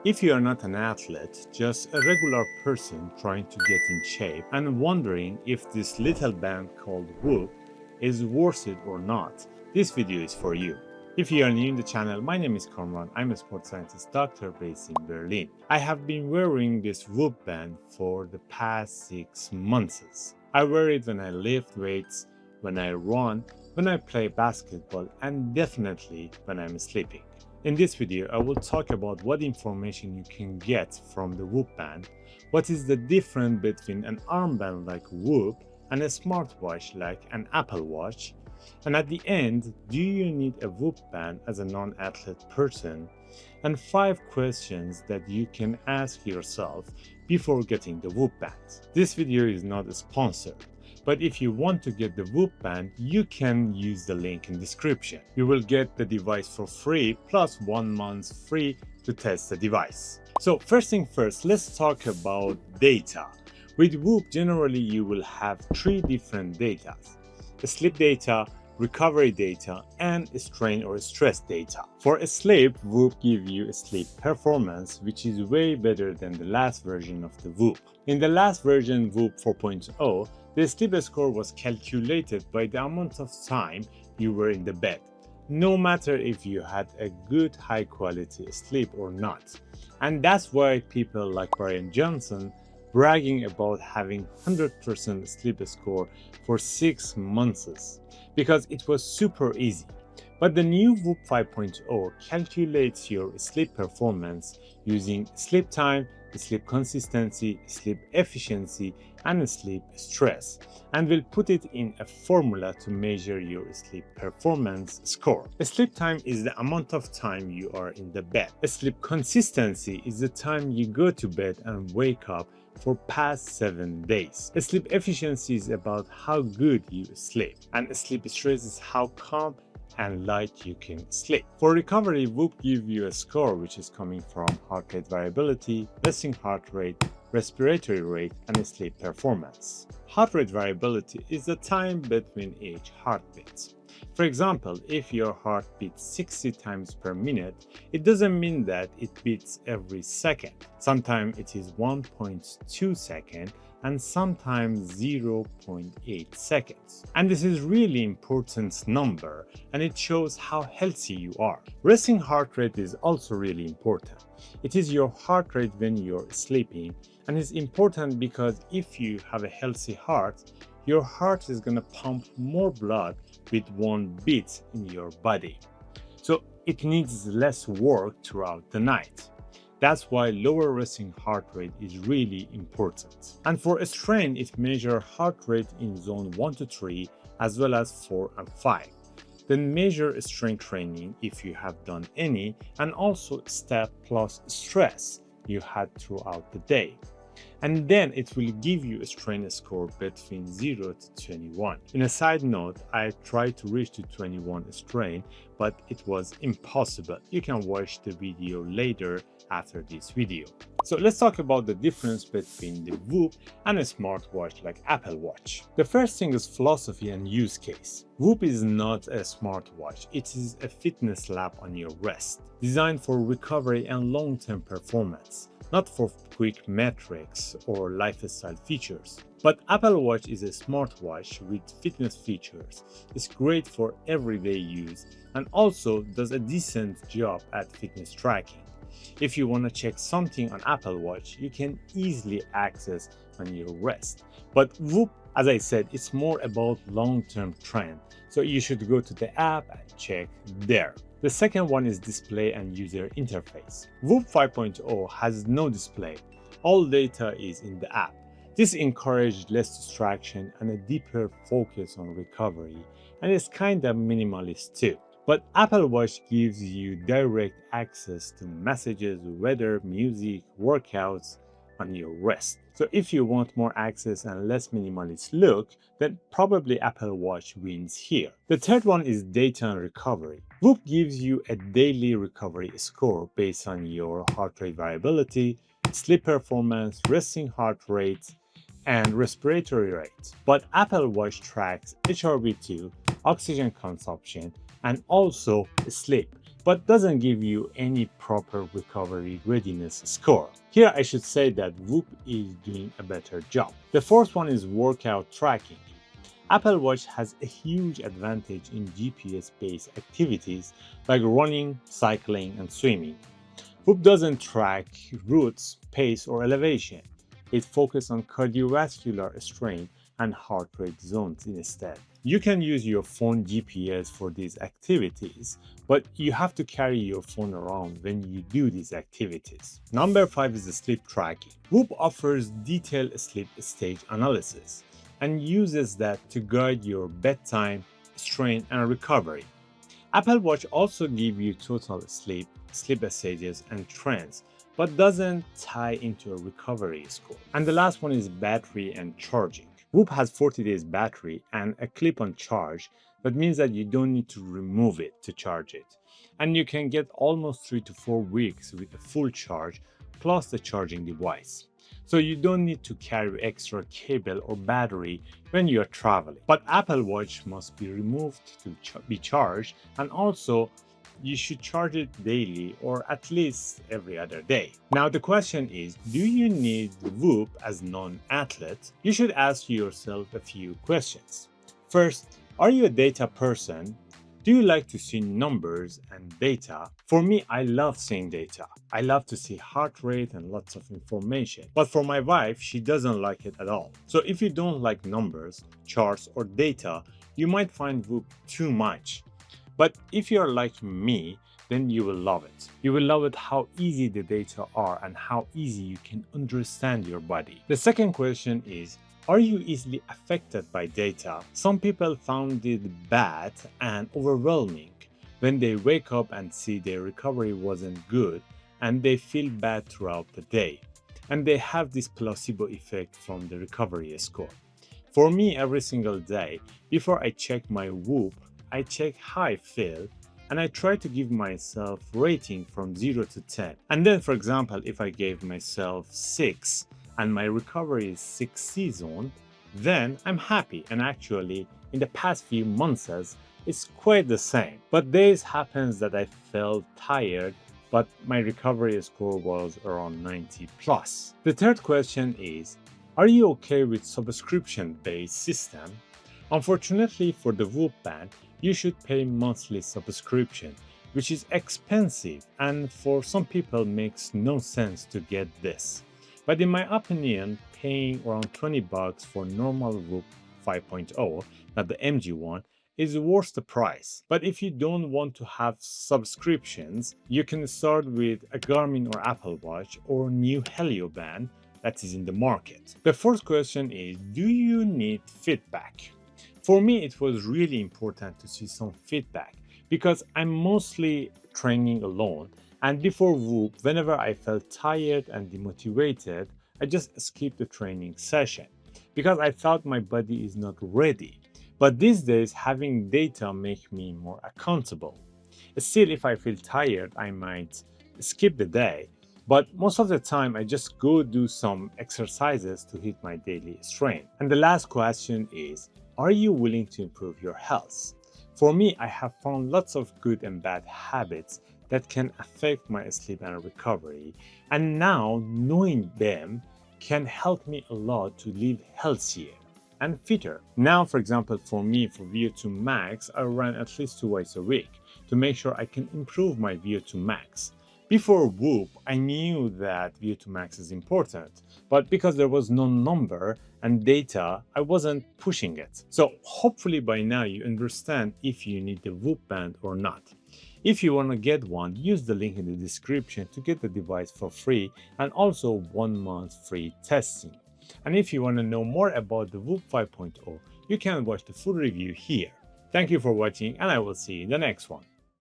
If you are not an athlete, just a regular person trying to get in shape and wondering if this little band called Whoop is worth it or not, this video is for you. If you are new in the channel, my name is Korman. I'm a sports scientist doctor based in Berlin. I have been wearing this Whoop band for the past 6 months. I wear it when I lift weights, when I run, when I play basketball, and definitely when I'm sleeping. In this video, I will talk about what information you can get from the Whoop band, what is the difference between an armband like Whoop and a smartwatch like an Apple Watch, and at the end, do you need a Whoop band as a non-athlete person, and 5 questions that you can ask yourself before getting the Whoop band. This video is not sponsored, but if you want to get the Whoop band, you can use the link in description. You will get the device for free plus 1 month free to test the device. So first thing first, let's talk about data. With Whoop, generally you will have 3 different data: sleep data, recovery data, and strain or stress data. For sleep, Whoop gives you a sleep performance, which is way better than the last version of the Whoop. In the last version, Whoop 4.0, the sleep score was calculated by the amount of time you were in the bed, no matter if you had a good high quality sleep or not. And that's why people like Brian Johnson bragging about having 100% sleep score for 6 months, because it was super easy. But the new Whoop 5.0 calculates your sleep performance using sleep time, sleep consistency, sleep efficiency, and sleep stress, and will put it in a formula to measure your sleep performance score. Sleep time is the amount of time you are in the bed. Sleep consistency is the time you go to bed and wake up for past 7 days. Sleep efficiency is about how good you sleep, and sleep stress is how calm and light you can sleep. For recovery, Whoop gives you a score which is coming from heart rate variability, resting heart rate, respiratory rate, and sleep performance. Heart rate variability is the time between each heartbeat. For example, if your heart beats 60 times per minute, it doesn't mean that it beats every second. Sometimes it is 1.2 seconds and sometimes 0.8 seconds. And this is really important number, and it shows how healthy you are. Resting heart rate is also really important. It is your heart rate when you're sleeping, and it's important because if you have a healthy heart, your heart is gonna pump more blood with one beat in your body. So it needs less work throughout the night. That's why lower resting heart rate is really important. And for a strain, it measures heart rate in zone 1 to 3 as well as 4 and 5. Then measure strength training if you have done any, and also step plus stress you had throughout the day. And then it will give you a strain score between 0 to 21. In a side note, I tried to reach to 21 strain, but it was impossible. You can watch the video later after this video. So let's talk about the difference between the Whoop and a smartwatch like Apple Watch. The first thing is philosophy and use case. Whoop is not a smartwatch, it is a fitness lab on your wrist, designed for recovery and long-term performance, not for quick metrics or lifestyle features. But Apple Watch is a smartwatch with fitness features. It's great for everyday use and also does a decent job at fitness tracking. If you want to check something on Apple Watch, you can easily access on your wrist. But Whoop, as I said, it's more about long-term trend, so you should go to the app and check there. The second one is display and user interface. Whoop 5.0 has no display. All data is in the app. This encourages less distraction and a deeper focus on recovery, and it's kind of minimalist too. But Apple Watch gives you direct access to messages, weather, music, workouts on your wrist. So if you want more access and less minimalist look, then probably Apple Watch wins here. The third one is data and recovery. Whoop gives you a daily recovery score based on your heart rate variability, sleep performance, resting heart rate, and respiratory rate. But Apple Watch tracks HRV2, oxygen consumption, and also sleep. but doesn't give you any proper recovery readiness score. Here I should say that Whoop is doing a better job. The fourth one is workout tracking. Apple Watch has a huge advantage in GPS-based activities like running, cycling, and swimming. Whoop doesn't track routes, pace, or elevation. It focuses on cardiovascular strain and heart rate zones instead. You can use your phone GPS for these activities, but you have to carry your phone around when you do these activities. Number 5 is the sleep tracking. Whoop offers detailed sleep stage analysis and uses that to guide your bedtime, strain, and recovery. Apple Watch also gives you total sleep stages, and trends, but doesn't tie into a recovery score. And the last one is battery and charging. Whoop has 40 days battery and a clip-on charge. That means that you don't need to remove it to charge it. And you can get almost 3 to 4 weeks with a full charge plus the charging device. So you don't need to carry extra cable or battery when you are traveling. But Apple Watch must be removed to be charged, and also you should charge it daily or at least every other day. Now the question is, do you need Whoop as non-athlete? You should ask yourself a few questions. First, are you a data person? Do you like to see numbers and data? For me, I love seeing data. I love to see heart rate and lots of information. But for my wife, she doesn't like it at all. So if you don't like numbers, charts, or data, you might find Whoop too much. But if you're like me, then you will love it. You will love it how easy the data are and how easy you can understand your body. The second question is, are you easily affected by data? Some people found it bad and overwhelming when they wake up and see their recovery wasn't good and they feel bad throughout the day. And they have this placebo effect from the recovery score. For me, every single day, before I check my Whoop, I check how I feel and I try to give myself rating from 0 to 10. And then, for example, if I gave myself 6 and my recovery is 6C zone, then I'm happy. And actually, in the past few months, it's quite the same. But days happens that I felt tired, but my recovery score was around 90 plus. The third question is, are you okay with subscription-based system? Unfortunately for the Whoop band, you should pay monthly subscription, which is expensive and for some people makes no sense to get this. But in my opinion, paying around $20 for normal Whoop 5.0, not the MG one, is worth the price. But if you don't want to have subscriptions, you can start with a Garmin or Apple Watch or new Helio band that is in the market. The fourth question is, do you need feedback? For me, it was really important to see some feedback because I'm mostly training alone, and before Whoop, whenever I felt tired and demotivated, I just skipped the training session because I thought my body is not ready. But these days, having data make me more accountable. Still, if I feel tired, I might skip the day, but most of the time I just go do some exercises to hit my daily strain. And the last question is, are you willing to improve your health? For me, I have found lots of good and bad habits that can affect my sleep and recovery, and now knowing them can help me a lot to live healthier and fitter. Now, for example, for me, for VO2 max, I run at least twice a week to make sure I can improve my VO2 max. Before Whoop, I knew that VO2 max is important, but because there was no number and data, I wasn't pushing it. So hopefully by now you understand if you need the Whoop band or not. If you want to get one, use the link in the description to get the device for free and also 1 month free testing. And if you want to know more about the Whoop 5.0, you can watch the full review here. Thank you for watching and I will see you in the next one.